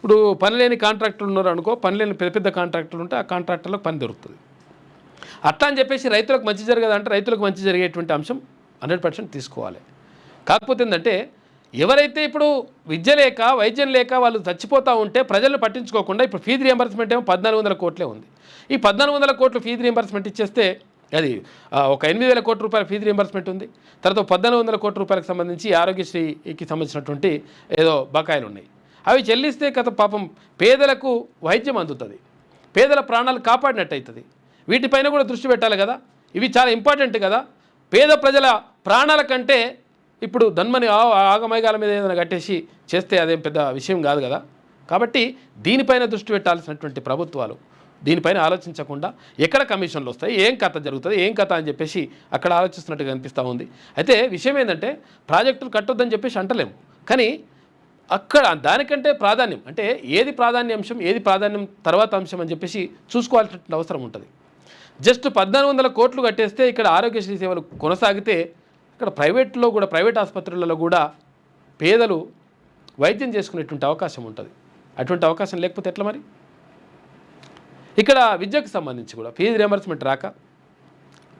ఇప్పుడు పని లేని కాంట్రాక్టర్లు ఉన్నారు అనుకో, పని లేని పెద్ద పెద్ద కాంట్రాక్టర్లు ఉంటే ఆ కాంట్రాక్టర్లకు పని దొరుకుతుంది. అట్లా అని చెప్పేసి రైతులకు మంచి జరగదంటే రైతులకు మంచి జరిగేటువంటి అంశం 100% తీసుకోవాలి. కాకపోతే ఏంటంటే ఎవరైతే ఇప్పుడు విద్య లేక వైద్యం లేక వాళ్ళు చచ్చిపోతూ ఉంటే ప్రజలను పట్టించుకోకుండా ఇప్పుడు ఫీజు రియంబర్స్మెంట్ ఏమో 1400 కోట్లే ఉంది. ఈ 1400 కోట్లు ఫీజు రియంబర్స్మెంట్ ఇచ్చేస్తే అది ఒక 8,000 కోట్ల రూపాయల ఫీజు రియంబర్స్మెంట్ ఉంది. తర్వాత 1,400 కోట్ల రూపాయలకు సంబంధించి ఆరోగ్యశ్రీకి సంబంధించినటువంటి ఏదో బకాయిలు ఉన్నాయి. అవి చెల్లిస్తే కథ పాపం పేదలకు వైద్యం అందుతుంది, పేదల ప్రాణాలు కాపాడినట్టు అవుతుంది. వీటిపైన కూడా దృష్టి పెట్టాలి కదా. ఇవి చాలా ఇంపార్టెంట్ కదా. పేద ప్రజల ప్రాణాల కంటే ఇప్పుడు ధన్మని ఆగమైగాల మీద ఏదైనా కట్టేసి చేస్తే అదేం పెద్ద విషయం కాదు కదా. కాబట్టి దీనిపైన దృష్టి పెట్టాల్సినటువంటి ప్రభుత్వాలు దీనిపైన ఆలోచించకుండా ఎక్కడ కమిషన్లు వస్తాయి, ఏం కథ జరుగుతుంది, ఏం కథ అని చెప్పేసి అక్కడ ఆలోచిస్తున్నట్టుగా అనిపిస్తూ ఉంది. అయితే విషయం ఏంటంటే ప్రాజెక్టులు కట్టొద్దని చెప్పేసి అంటలేము, కానీ అక్కడ దానికంటే ప్రాధాన్యం అంటే ఏది ప్రాధాన్య అంశం, ఏది ప్రాధాన్యం తర్వాత అంశం అని చెప్పేసి చూసుకోవాల్సిన అవసరం ఉంటుంది. జస్ట్ 1,400 కోట్లు కట్టేస్తే ఇక్కడ ఆరోగ్యశ్రీ సేవలు కొనసాగితే ఇక్కడ ప్రైవేట్లో కూడా ప్రైవేట్ ఆసుపత్రులలో కూడా పేదలు వైద్యం చేసుకునేటువంటి అవకాశం ఉంటుంది. అటువంటి అవకాశం లేకపోతే ఎట్లా మరి? ఇక్కడ విద్యకు సంబంధించి కూడా ఫీజు రియంబర్స్మెంట్ రాక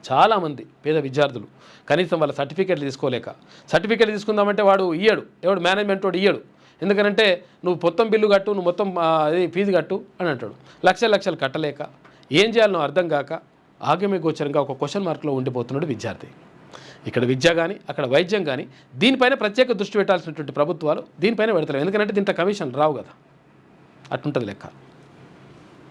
చాలామంది పేద విద్యార్థులు కనీసం వాళ్ళ సర్టిఫికేట్లు తీసుకోలేక, సర్టిఫికేట్ తీసుకుందామంటే వాడు ఇయ్యడు, ఎవడు మేనేజ్మెంట్ వాడు ఇయ్యడు. ఎందుకంటే నువ్వు మొత్తం బిల్లు కట్టు, నువ్వు మొత్తం ఫీజు కట్టు అని అంటాడు. లక్షలు కట్టలేక ఏం చేయాలనో అర్థం కాక ఆగమ్య గోచరంగా ఒక క్వశ్చన్ మార్క్లో ఉండిపోతున్నాడు విద్యార్థి. ఇక్కడ విద్య కానీ అక్కడ వైద్యం కానీ దీనిపైన ప్రత్యేక దృష్టి పెట్టాల్సినటువంటి ప్రభుత్వాలు దీనిపైన పెడతారు. ఎందుకంటే దీంట్లో కమిషన్ రావు కదా, అట్లుంటుంది లెక్క.